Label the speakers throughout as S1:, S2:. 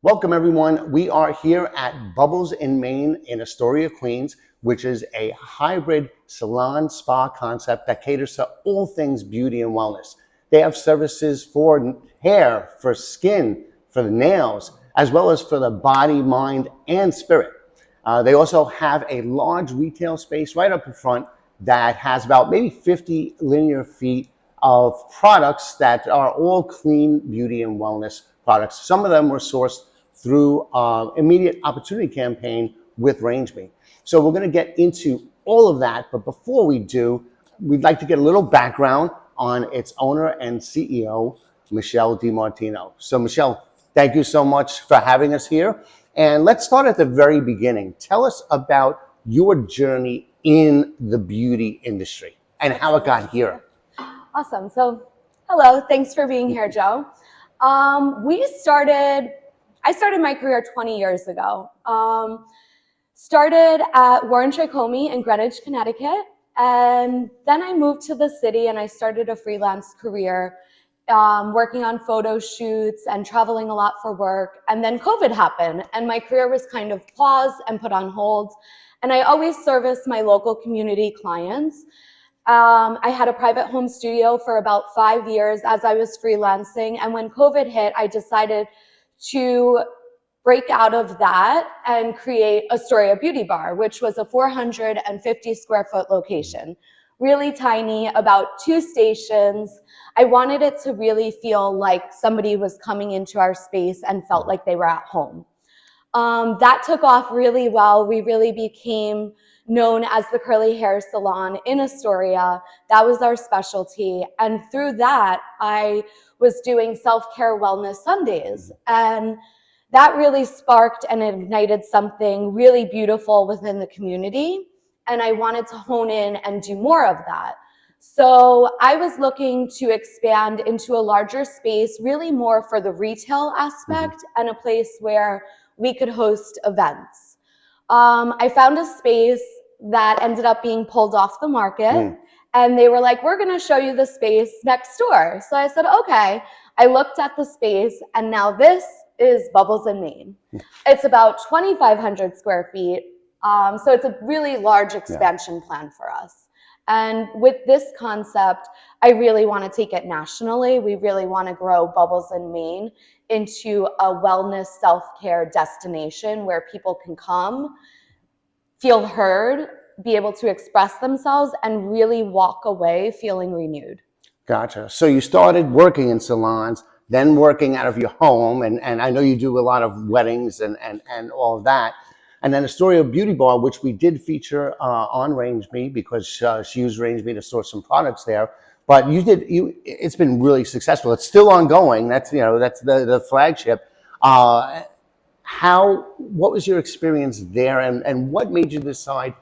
S1: Welcome, everyone. We are here at Bubbles in Maine in Astoria, Queens, which is a hybrid salon spa concept that caters to all things beauty and wellness. They have services for hair, for skin, for the nails, as well as for the body, mind, and spirit. They also have a large retail space right up in front that has about maybe 50 linear feet of products that are all clean beauty and wellness products. Some of them were sourced through immediate opportunity campaign with RangeMe. So we're going to get into all of that, but before we do, we'd like to get a little background on its owner and CEO, Michelle DiMartino. So Michelle, thank you so much for having us here. And let's start at the very beginning. Tell us about your journey in the beauty industry and how it got here.
S2: Awesome. So, hello. Thanks for being here, Joe. I started my career 20 years ago. Started at Warren Tricomi in Greenwich, Connecticut. And then I moved to the city and I started a freelance career, working on photo shoots and traveling a lot for work. And then COVID happened and my career was kind of paused and put on hold. And I always serviced my local community clients. I had a private home studio for about 5 years as I was freelancing. And when COVID hit, I decided to break out of that and create Astoria Beauty Bar, which was a 450 square foot location. Really tiny, about 2 stations. I wanted it to really feel like somebody was coming into our space and felt like they were at home. That took off really well. We really became known as the Curly Hair Salon in Astoria. That was our specialty. And through that, I was doing self-care wellness Sundays. And that really sparked and ignited something really beautiful within the community. And I wanted to hone in and do more of that. So I was looking to expand into a larger space, really more for the retail aspect and a place where we could host events. I found a space that ended up being pulled off the market. And they were like, we're going to show you the space next door. So I said, okay. I looked at the space and now this is Bubbles in Maine. It's about 2,500 square feet. So it's a really large expansion plan for us. And with this concept, I really want to take it nationally. We really want to grow Bubbles in Maine into a wellness self-care destination where people can come, feel heard, be able to express themselves, and really walk away feeling renewed.
S1: Gotcha. So you started working in salons, then working out of your home, and I know you do a lot of weddings and all of that. And then Astoria Beauty Bar, which we did feature on RangeMe because she used RangeMe to source some products there. But it's been really successful. It's still ongoing. That's the flagship. What was your experience there, and what made you decide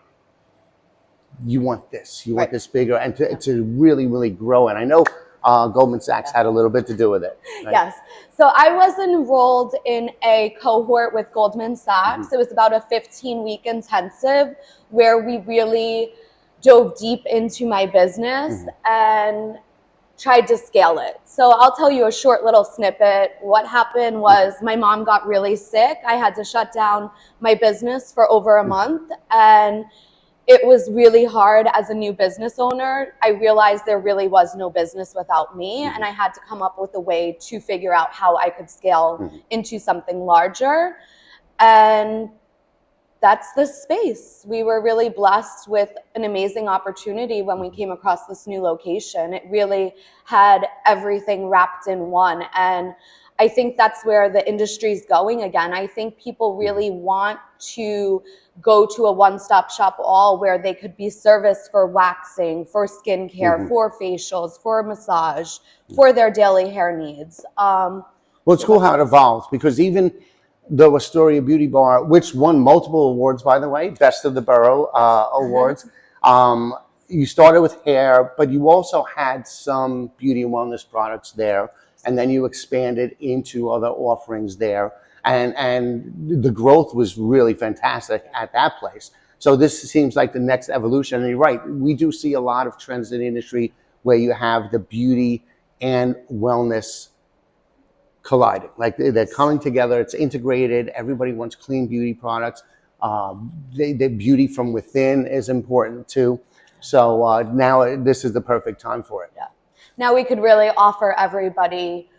S1: you want this bigger and to really, really grow? And I know Goldman Sachs had a little bit to do with it.
S2: Right? Yes. So I was enrolled in a cohort with Goldman Sachs. It was about a 15-week intensive where we really dove deep into my business and tried to scale it. So I'll tell you a short little snippet. What happened was my mom got really sick. I had to shut down my business for over a month, and it was really hard as a new business owner. I realized there really was no business without me, and I had to come up with a way to figure out how I could scale into something larger. And that's the space. We were really blessed with an amazing opportunity when we came across this new location. It really had everything wrapped in one. And I think that's where the industry's going again. I think people really want to go to a one-stop shop all where they could be serviced for waxing, for skincare, for facials, for massage, for their daily hair needs.
S1: Well, it's cool how it evolves, because even the Astoria Beauty Bar, which won multiple awards, by the way, Best of the Borough awards. You started with hair, but you also had some beauty and wellness products there, and then you expanded into other offerings there. And the growth was really fantastic at that place. So this seems like the next evolution. And you're right, we do see a lot of trends in the industry where you have the beauty and wellness colliding. Like they're coming together. It's integrated. Everybody wants clean beauty products. The beauty from within is important too. So now this is the perfect time for it.
S2: Yeah. Now we could really offer everybody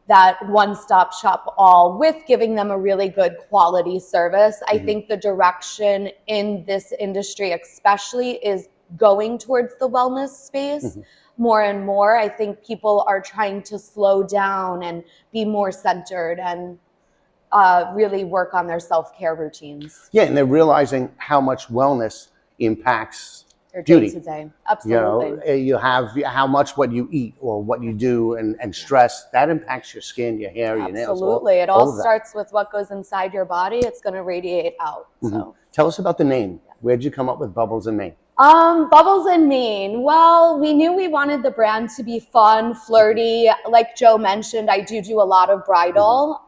S2: that one-stop shop, all with giving them a really good quality service. I think the direction in this industry especially is going towards the wellness space more and more. I think people are trying to slow down and be more centered and really work on their self-care routines.
S1: Yeah, and they're realizing how much wellness impacts
S2: Their
S1: beauty.
S2: day to day. Absolutely.
S1: You know, you have how much what you eat or what you do and stress, that impacts your skin, your hair, your nails.
S2: Absolutely. It all starts with what goes inside your body. It's going to radiate out. So
S1: tell us about the name. Where'd you come up with Bubbles in Maine?
S2: Bubbles in Maine. Well, we knew we wanted the brand to be fun, flirty. Like Joe mentioned, I do a lot of bridal.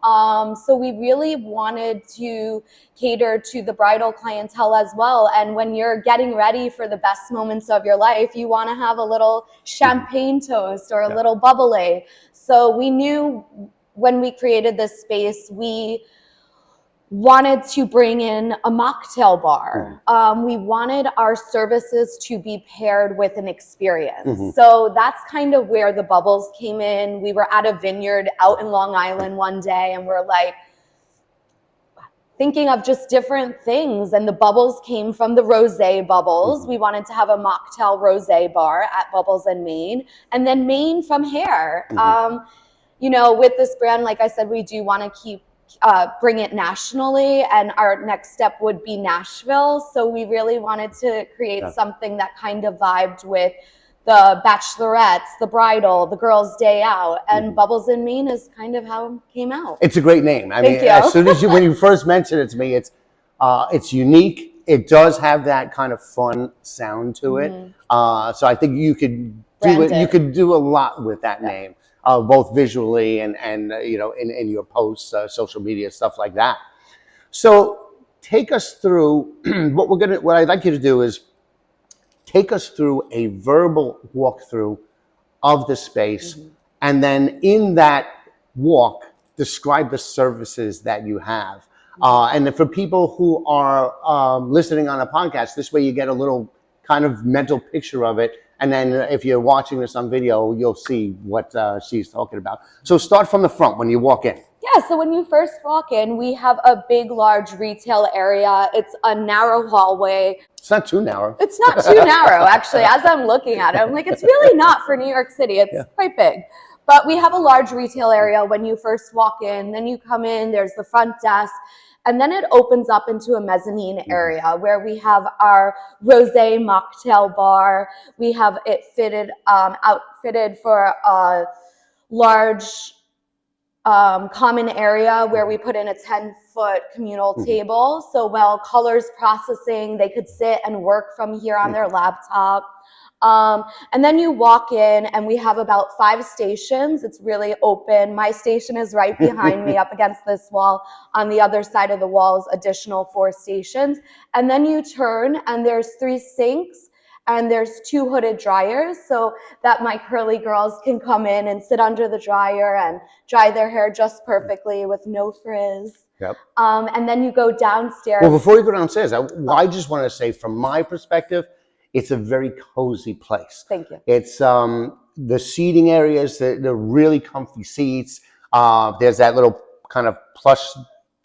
S2: So we really wanted to cater to the bridal clientele as well. And when you're getting ready for the best moments of your life, you want to have a little champagne toast or a little bubbly. So we knew when we created this space, we wanted to bring in a mocktail bar. We wanted our services to be paired with an experience. So that's kind of where the bubbles came in. We were at a vineyard out in Long Island one day and we're like thinking of just different things. And the bubbles came from the rosé bubbles. We wanted to have a mocktail rosé bar at Bubbles in Maine, and then Maine from hair. You know, with this brand, like I said, we do want to bring it nationally, and our next step would be Nashville. So we really wanted to create something that kind of vibed with the bachelorettes, the bridal, the girls' day out, and Bubbles in Maine is kind of how it came out.
S1: It's a great name. I mean,
S2: you.
S1: as soon as when you first mentioned it to me, it's unique. It does have that kind of fun sound to it. So I think you could do it. You could do a lot with that name. Both visually and you know, in your posts, social media, stuff like that. So take us through what I'd like you to do is take us through a verbal walkthrough of the space, and then in that walk, describe the services that you have. And for people who are listening on a podcast, this way you get a little kind of mental picture of it. And then if you're watching this on video, you'll see what she's talking about. So start from the front when you walk in.
S2: Yeah, so when you first walk in, we have a big, large retail area. It's a narrow hallway.
S1: It's not too narrow.
S2: It's not too narrow, actually. As I'm looking at it, I'm like, it's really not for New York City. It's quite big. But we have a large retail area when you first walk in. Then you come in, there's the front desk. And then it opens up into a mezzanine area where we have our rosé mocktail bar. We have it outfitted for a large common area where we put in a 10-foot communal table. So while colors processing, they could sit and work from here on their laptop. And then you walk in and we have about 5 stations. It's really open. My station is right behind me up against this wall. On the other side of the wall is additional 4 stations. And then you turn and there's 3 sinks and there's 2 hooded dryers so that my curly girls can come in and sit under the dryer and dry their hair just perfectly with no frizz. And then you go downstairs.
S1: Well, before you go downstairs, I just want to say from my perspective, it's a very cozy place.
S2: Thank you.
S1: It's the seating areas, the really comfy seats. There's that little kind of plush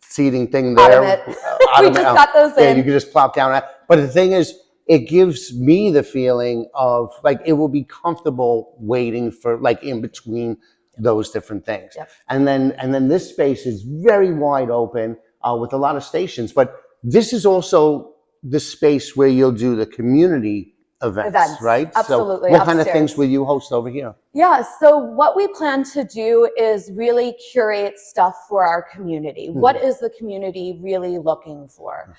S1: seating thing there.
S2: We just got those in.
S1: You can just plop down. But the thing is, it gives me the feeling of like it will be comfortable waiting for like in between those different things. And then this space is very wide open with a lot of stations. But this is also the space where you'll do the community events, right?
S2: Absolutely.
S1: So what kind of things will you host over here?
S2: Yeah, so what we plan to do is really curate stuff for our community. What is the community really looking for?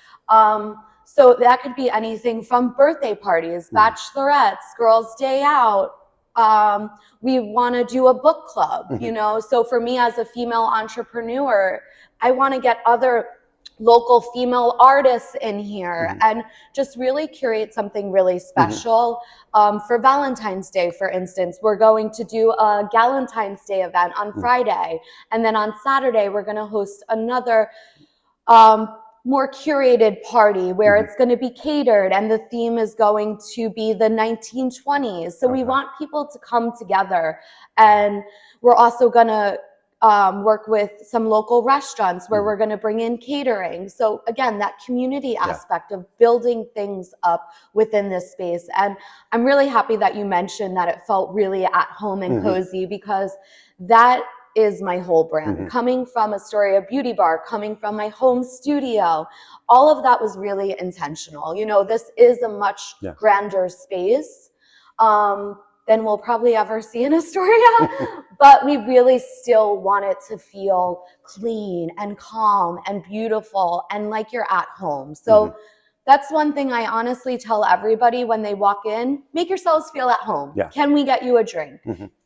S2: So that could be anything from birthday parties, bachelorettes, girls' day out. We want to do a book club, you know? So for me as a female entrepreneur, I want to get other local female artists in here, and just really curate something really special. For Valentine's Day, for instance, we're going to do a Galentine's Day event on Friday, and then on Saturday we're going to host another more curated party where it's going to be catered, and the theme is going to be the 1920s. So we want people to come together, and we're also going to work with some local restaurants where we're going to bring in catering. So again, that community aspect of building things up within this space. And I'm really happy that you mentioned that it felt really at home and cozy, because that is my whole brand. Coming from Astoria Beauty Bar, coming from my home studio, all of that was really intentional. You know, this is a much grander space than we'll probably ever see in Astoria, but we really still want it to feel clean and calm and beautiful and like you're at home. So that's one thing I honestly tell everybody when they walk in: make yourselves feel at home. Can we get you a drink?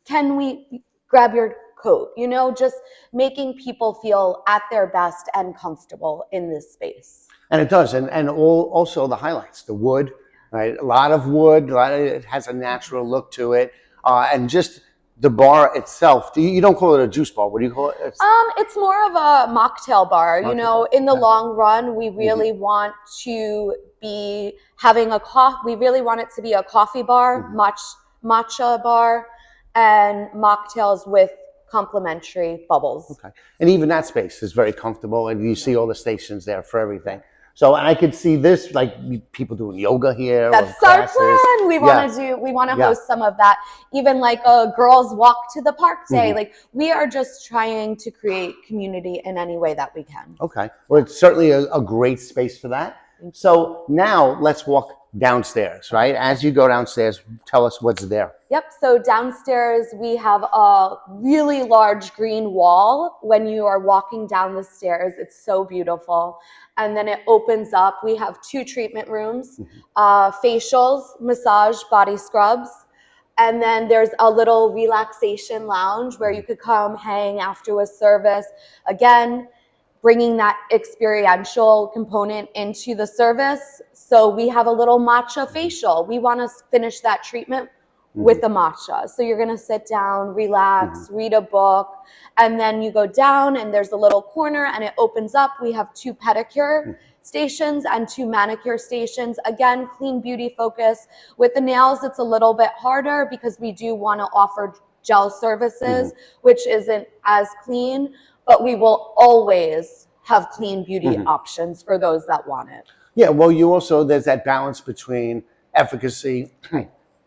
S2: Can we grab your coat? You know, just making people feel at their best and comfortable in this space.
S1: And it does, and also the highlights, the wood. Right, a lot of wood. It has a natural look to it, and just the bar itself. You don't call it a juice bar. What do you call it?
S2: It's more of a mocktail bar. You know, in the long run, we really want to be having a coffee. We really want it to be a coffee bar, matcha bar, and mocktails with complimentary bubbles.
S1: Okay, and even that space is very comfortable, and you see all the stations there for everything. So, and I could see this, like people doing yoga here.
S2: That's our plan. We want to host some of that. Even like a girls walk to the park day. Like, we are just trying to create community in any way that we can.
S1: Okay. Well, it's certainly a great space for that. So now let's walk downstairs, right? As you go downstairs, tell us what's there.
S2: Yep. So downstairs, we have a really large green wall. When you are walking down the stairs, it's so beautiful. And then it opens up. We have 2 treatment rooms, facials, massage, body scrubs. And then there's a little relaxation lounge where you could come hang after a service. Again, bringing that experiential component into the service. So we have a little matcha facial. We want to finish that treatment with the matcha. So you're going to sit down, relax, read a book, and then you go down and there's a little corner and it opens up. We have 2 pedicure stations and 2 manicure stations. Again, clean beauty focus. With the nails, it's a little bit harder because we do want to offer gel services, which isn't as clean, but we will always have clean beauty options for those that want it.
S1: Yeah, well, you also, there's that balance between efficacy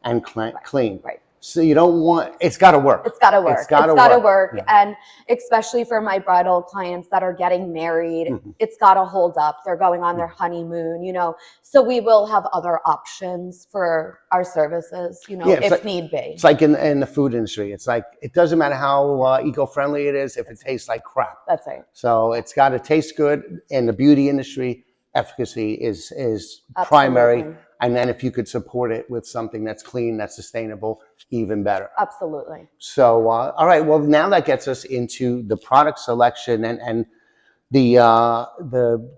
S1: and clean.
S2: Right.
S1: So you don't want, it's got to work.
S2: It's got to work.
S1: It's got to work. Yeah.
S2: And especially for my bridal clients that are getting married, it's got to hold up. They're going on their honeymoon, you know. So we will have other options for our services, you know, if need be.
S1: It's like in the food industry. It's like, it doesn't matter how eco-friendly it is if it tastes like crap.
S2: That's right.
S1: So it's got to taste good. In the beauty industry, efficacy is primary. And then if you could support it with something that's clean, that's sustainable, even better.
S2: Absolutely.
S1: So, all right. Well, now that gets us into the product selection and the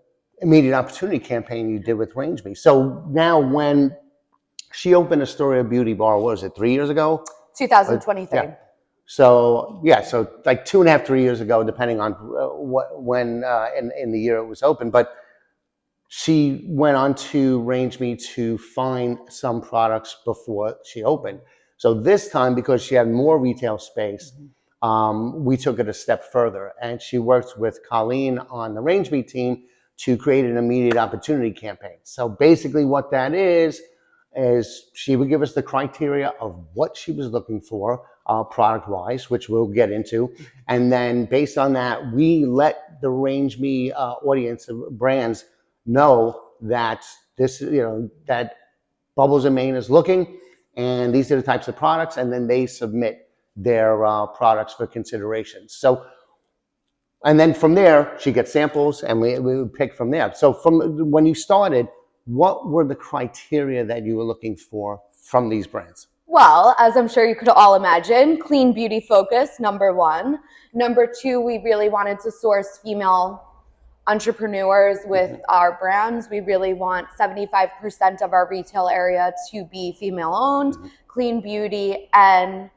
S1: immediate opportunity campaign you did with Range Me. So now when she opened Astoria Beauty Bar, what was it, 3 years ago?
S2: 2023.
S1: Yeah. So, yeah, so like 2.5, 3 years ago, depending on when in the year it was open. But she went on to Range Me to find some products before she opened. So this time, because she had more retail space, we took it a step further. And she worked with Colleen on the Range Me team to create an immediate opportunity campaign. So basically what that is she would give us the criteria of what she was looking for product-wise, which we'll get into. And then based on that, we let the Range Me audience of brands know that this, you know, that Bubbles in Maine is looking, and these are the types of products, and then they submit their products for consideration. So, and then from there, she gets samples, and we would pick from there. So from when you started, what were the criteria that you were looking for from these brands?
S2: Well, as I'm sure you could all imagine, clean beauty focus, number 1. Number 2, we really wanted to source female entrepreneurs with our brands. We really want 75% of our retail area to be female owned, clean beauty, and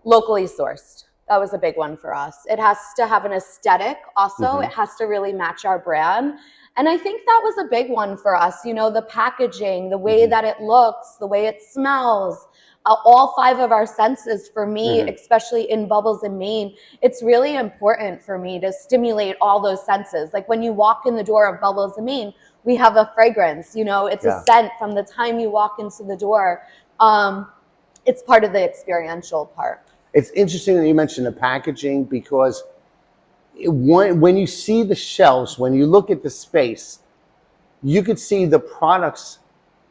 S2: locally sourced. That was a big one for us. It has to have an aesthetic also. It has to really match our brand. And I think that was a big one for us. You know, the packaging, the way that it looks, the way it smells, all 5 of our senses for me, especially in Bubbles in Maine, it's really important for me to stimulate all those senses. Like when you walk in the door of Bubbles in Maine, we have a fragrance, you know, it's a scent from the time you walk into the door. It's part of the experiential part.
S1: It's interesting that you mentioned the packaging, because when you see the shelves, when you look at the space, you could see the products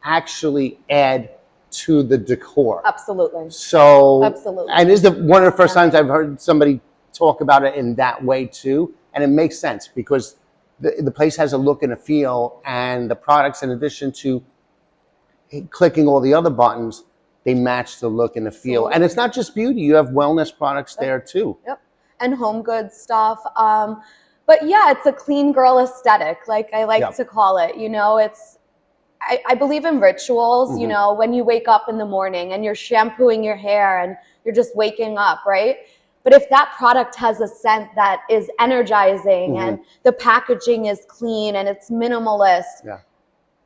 S1: actually add to the decor.
S2: Absolutely.
S1: So,
S2: Absolutely.
S1: and this is one of the first times I've heard somebody talk about it in that way too. And it makes sense because the place has a look and a feel, and the products, in addition to clicking all the other buttons, they match the look and the feel. And it's not just beauty. You have wellness products there too.
S2: Yep. And home goods stuff. But yeah, it's a clean girl aesthetic, like I like to call it. You know, I believe in rituals, you know, when you wake up in the morning and you're shampooing your hair and you're just waking up, right? But if that product has a scent that is energizing and the packaging is clean and it's minimalist,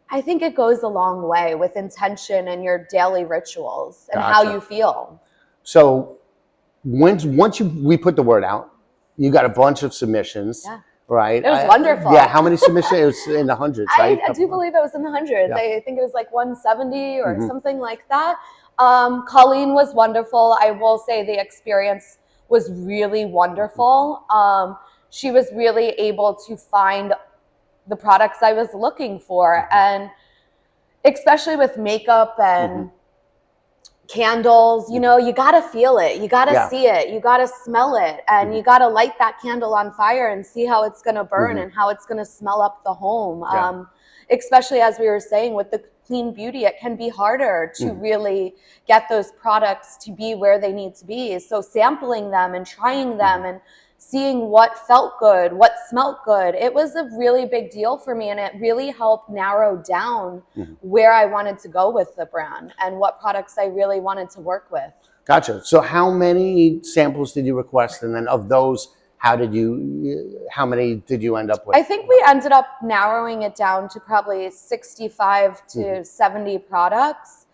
S2: I think it goes a long way with intention and your daily rituals and how you feel.
S1: So once we put the word out, you got a bunch of submissions, right?
S2: It was wonderful.
S1: Yeah, how many submissions? It was in the hundreds, right?
S2: I do believe it was in the hundreds. I think it was like 170 or something like that. Colleen was wonderful. I will say the experience was really wonderful. She was really able to find the products I was looking for, and especially with makeup and candles, you know, you got to feel it, you got to see it, you got to smell it, and you got to light that candle on fire and see how it's going to burn and how it's going to smell up the home. Especially as we were saying with the clean beauty, it can be harder to really get those products to be where they need to be. So sampling them and trying them and seeing what felt good, what smelled good, it was a really big deal for me, and it really helped narrow down where I wanted to go with the brand and what products I really wanted to work with.
S1: Gotcha. So how many samples did you request, and then of those, how many did you end up with?
S2: I think we ended up narrowing it down to probably 65 to 70 products.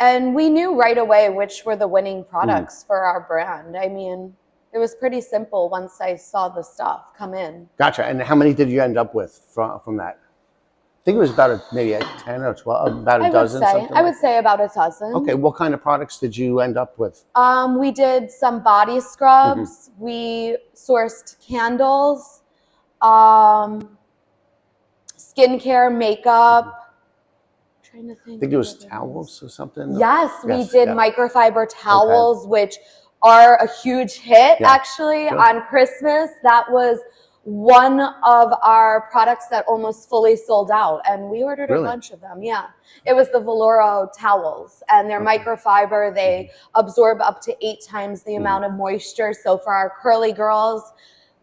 S2: And we knew right away which were the winning products for our brand. I mean, it was pretty simple once I saw the stuff come in.
S1: Gotcha. And how many did you end up with from that? I think it was about maybe 10 or 12, about a dozen.
S2: I would say about a dozen.
S1: Okay, what kind of products did you end up with?
S2: We did some body scrubs. We sourced candles, skincare, makeup. I
S1: think it was towels or something.
S2: Yes, we did microfiber towels, which are a huge hit actually on Christmas. That was one of our products that almost fully sold out, and we ordered a bunch of them. Yeah, it was the Veloro towels, and they're microfiber. They absorb up to 8 times the amount of moisture. So for our curly girls,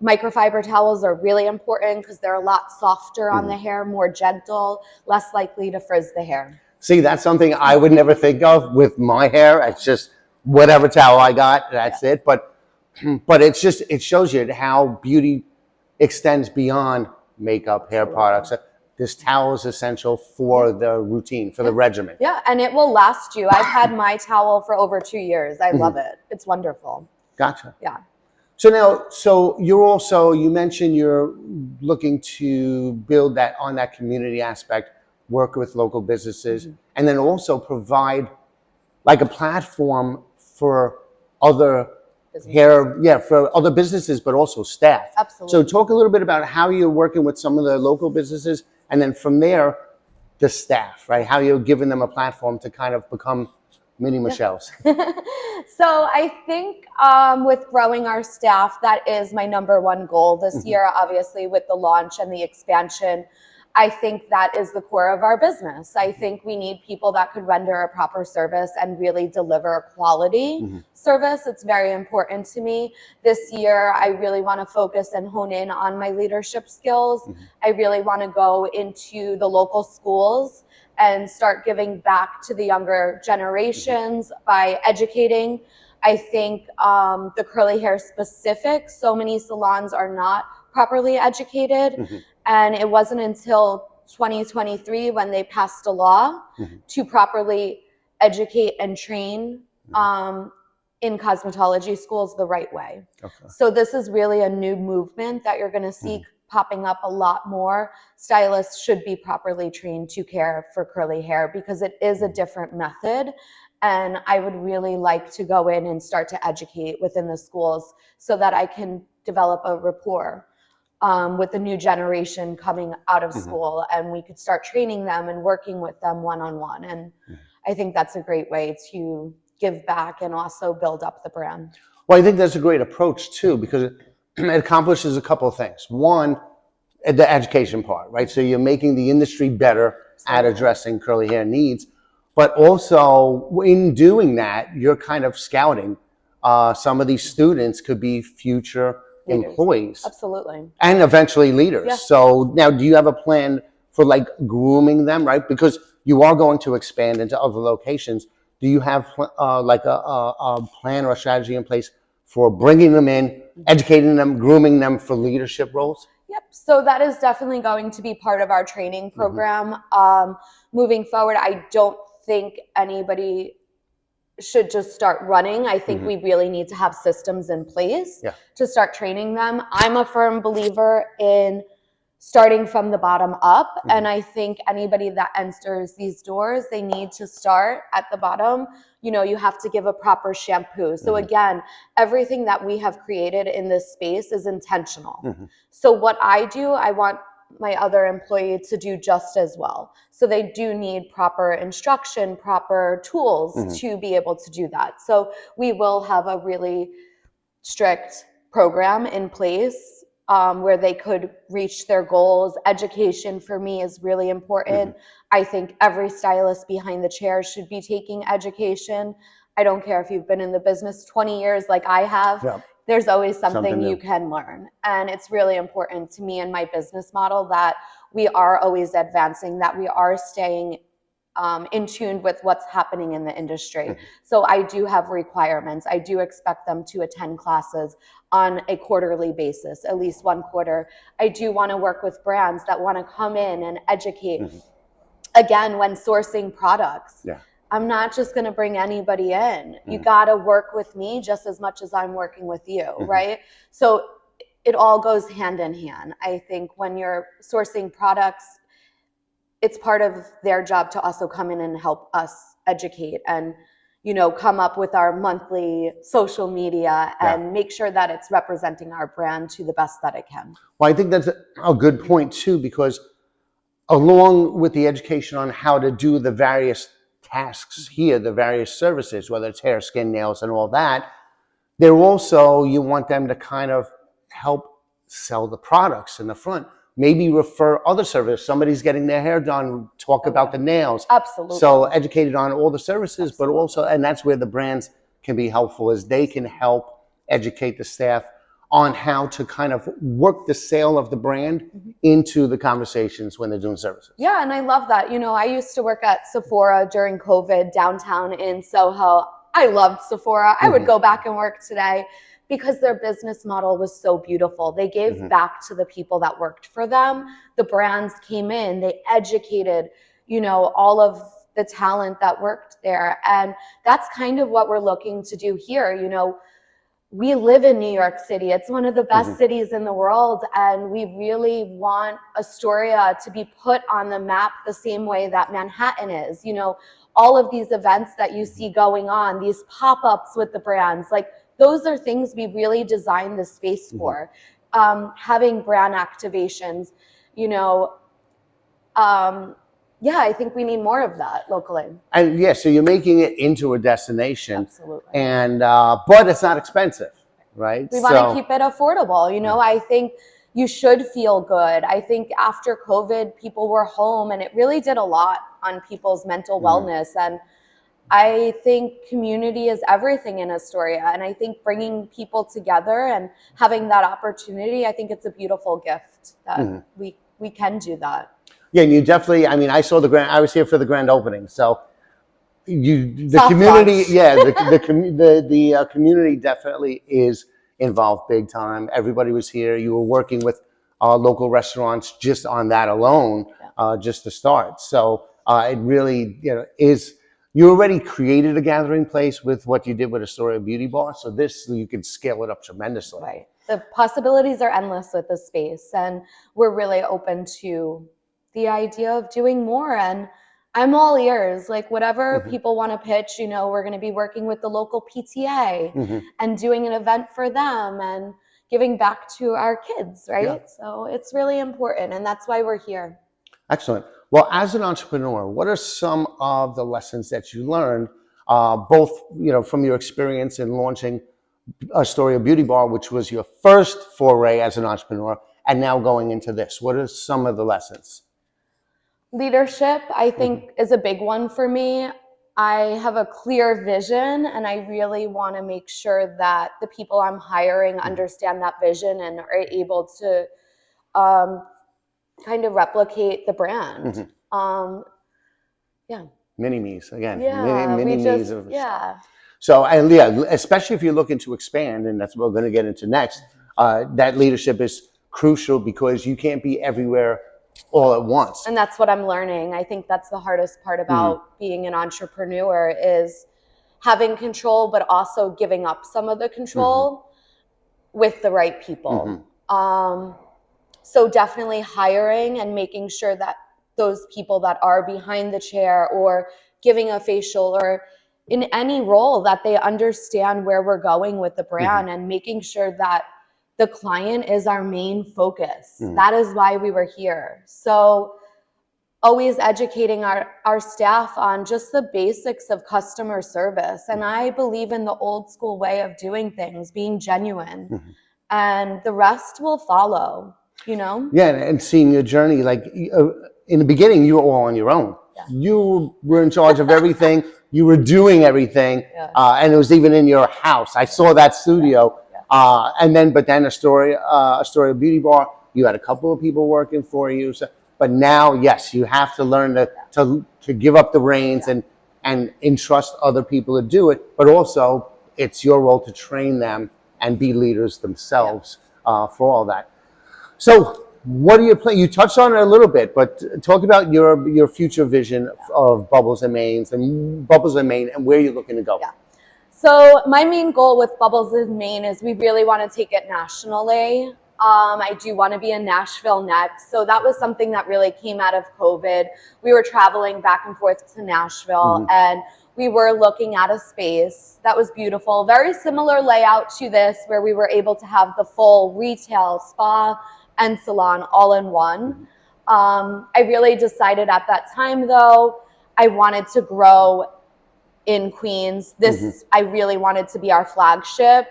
S2: microfiber towels are really important because they're a lot softer on the hair, more gentle, less likely to frizz the hair.
S1: See, that's something I would never think of with my hair. It's just whatever towel I got, that's it. But it's just, it shows you how beauty extends beyond makeup, hair products. This towel is essential for the routine, for the regimen.
S2: Yeah, and it will last you. I've had my towel for over 2 years. I love it. It's wonderful.
S1: Gotcha.
S2: Yeah.
S1: So now, you mentioned you're looking to build that on that community aspect, work with local businesses, and then also provide like a platform for other for other businesses, but also staff.
S2: Absolutely.
S1: So talk a little bit about how you're working with some of the local businesses, and then from there, the staff, right? How you're giving them a platform to kind of become mini Michelle's.
S2: So I think with growing our staff, that is my #1 goal this year, obviously with the launch and the expansion. I think that is the core of our business. I think we need people that could render a proper service and really deliver a quality service. It's very important to me. This year, I really want to focus and hone in on my leadership skills. I really want to go into the local schools and start giving back to the younger generations by educating. I think the curly hair specific, so many salons are not properly educated. And it wasn't until 2023 when they passed a law to properly educate and train in cosmetology schools the right way. So this is really a new movement that you're going to see popping up a lot more. Stylists should be properly trained to care for curly hair because it is a different method. And I would really like to go in and start to educate within the schools so that I can develop a rapport with the new generation coming out of school, and we could start training them and working with them one-on-one. And I think that's a great way to give back and also build up the brand.
S1: Well, I think that's a great approach too, because it accomplishes a couple of things. One, the education part, right? So you're making the industry better at addressing curly hair needs, but also in doing that, you're kind of scouting. Some of these students could be future employees.
S2: Absolutely.
S1: And eventually leaders.
S2: Yeah.
S1: So now, do you have a plan for like grooming them, right? Because you are going to expand into other locations. Do you have like a plan or a strategy in place for bringing them in, educating them, grooming them for leadership roles?
S2: Yep. So that is definitely going to be part of our training program. Moving forward, I don't think anybody should just start running. I think we really need to have systems in place to start training them. I'm a firm believer in starting from the bottom up. And I think anybody that enters these doors, they need to start at the bottom. You know, you have to give a proper shampoo. So again, everything that we have created in this space is intentional. So what I do, I want my other employees to do just as well. So they do need proper instruction, proper tools to be able to do that. So we will have a really strict program in place where they could reach their goals. Education for me is really important. I think every stylist behind the chair should be taking education. I don't care if you've been in the business 20 years like I have. There's always something you can learn. And it's really important to me and my business model that we are always advancing, that we are staying in tune with what's happening in the industry. So I do have requirements. I do expect them to attend classes on a quarterly basis, at least one quarter. I do want to work with brands that want to come in and educate. Again, when sourcing products, I'm not just going to bring anybody in. You got to work with me just as much as I'm working with you, right? So it all goes hand in hand. I think when you're sourcing products, it's part of their job to also come in and help us educate and, you know, come up with our monthly social media and make sure that it's representing our brand to the best that it can.
S1: Well, I think that's a good point too, because along with the education on how to do the various tasks here, the various services, whether it's hair, skin, nails, and all that, they're also, you want them to kind of help sell the products in the front. Maybe refer other services. Somebody's getting their hair done, talk about the nails.
S2: Absolutely.
S1: So educated on all the services, but also, and that's where the brands can be helpful, is they can help educate the staff on how to kind of work the sale of the brand into the conversations when they're doing services.
S2: Yeah, and I love that. You know, I used to work at Sephora during COVID downtown in Soho. I loved Sephora. I would go back and work today because their business model was so beautiful. They gave back to the people that worked for them. The brands came in, they educated, you know, all of the talent that worked there. And that's kind of what we're looking to do here. You know, we live in New York City. It's one of the best cities in the world. And we really want Astoria to be put on the map the same way that Manhattan is. You know, all of these events that you see going on, these pop-ups with the brands, like those are things we really designed the space for. Having brand activations, you know, yeah, I think we need more of that locally.
S1: And yeah, so you're making it into a destination.
S2: Absolutely.
S1: And but it's not expensive, right?
S2: We want to keep it affordable. You know, I think, you should feel good. I think after COVID, people were home and it really did a lot on people's mental wellness. And I think community is everything in Astoria. And I think bringing people together and having that opportunity, I think it's a beautiful gift that we can do that.
S1: Yeah, and you definitely, I mean, I was here for the grand opening. So the
S2: Soft
S1: community,
S2: launch.
S1: yeah, the community definitely is involved big time. Everybody was here. You were working with local restaurants just on that alone, just to start. So it really, you already created a gathering place with what you did with Astoria Beauty Bar. So you can scale it up tremendously.
S2: Right. The possibilities are endless with the space, and we're really open to the idea of doing more. And I'm all ears, like whatever people want to pitch, we're going to be working with the local PTA and doing an event for them and giving back to our kids, right?
S1: Yeah.
S2: So it's really important, and that's why we're here.
S1: Excellent. Well, as an entrepreneur, what are some of the lessons that you learned, both from your experience in launching Astoria Beauty Bar, which was your first foray as an entrepreneur, and now going into this? What are some of the lessons?
S2: Leadership, I think, is a big one for me. I have a clear vision, and I really want to make sure that the people I'm hiring understand that vision and are able to kind of replicate the brand.
S1: Mini-me's, again.
S2: Yeah,
S1: Mini-me's.
S2: So,
S1: and yeah, especially if you're looking to expand, and that's what we're going to get into next, that leadership is crucial because you can't be everywhere all at once.
S2: And that's what I'm learning. I think that's the hardest part about being an entrepreneur is having control, but also giving up some of the control with the right people. So definitely hiring and making sure that those people that are behind the chair or giving a facial or in any role, that they understand where we're going with the brand and making sure that the client is our main focus. That is why we were here. So always educating our staff on just the basics of customer service. And I believe in the old school way of doing things, being genuine, and the rest will follow,
S1: Yeah, and seeing your journey, like in the beginning, you were all on your own. Yeah. You were in charge of everything. You were doing everything. And it was even in your house. I saw that studio. But then Astoria Beauty Bar, you had a couple of people working for you. So, but now, yes, you have to learn to give up the reins and entrust other people to do it. But also, it's your role to train them and be leaders themselves for all that. So, what do you plan? You touched on it a little bit, but talk about your future vision of Bubbles and Maine and where you're looking to go.
S2: Yeah. So my main goal with Bubbles in Maine is we really want to take it nationally. I do want to be in Nashville next. So that was something that really came out of COVID. We were traveling back and forth to Nashville and we were looking at a space that was beautiful, very similar layout to this, where we were able to have the full retail, spa, and salon all in one. I really decided at that time, though, I wanted to grow in Queens. I really wanted to be our flagship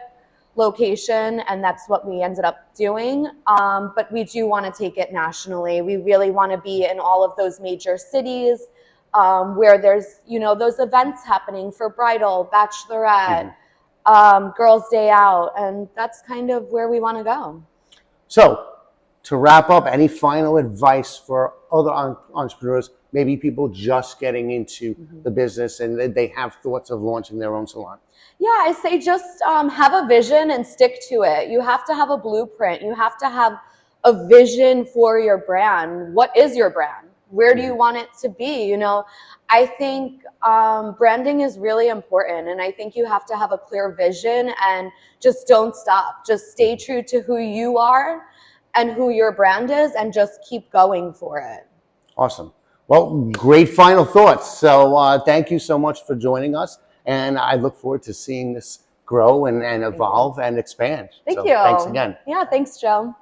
S2: location, and that's what we ended up doing. But we do want to take it nationally. We really want to be in all of those major cities where there's, those events happening for bridal, bachelorette, girls' day out, and that's kind of where we want to go.
S1: So, to wrap up, any final advice for other entrepreneurs, maybe people just getting into the business and they have thoughts of launching their own salon?
S2: Yeah, I say just have a vision and stick to it. You have to have a blueprint. You have to have a vision for your brand. What is your brand? Where do you want it to be? I think branding is really important, and I think you have to have a clear vision and just don't stop. Just stay true to who you are and who your brand is, and just keep going for it.
S1: Awesome. Well, great final thoughts. So thank you so much for joining us. And I look forward to seeing this grow and evolve and expand.
S2: Thank you.
S1: Thanks again.
S2: Yeah, thanks, Joe.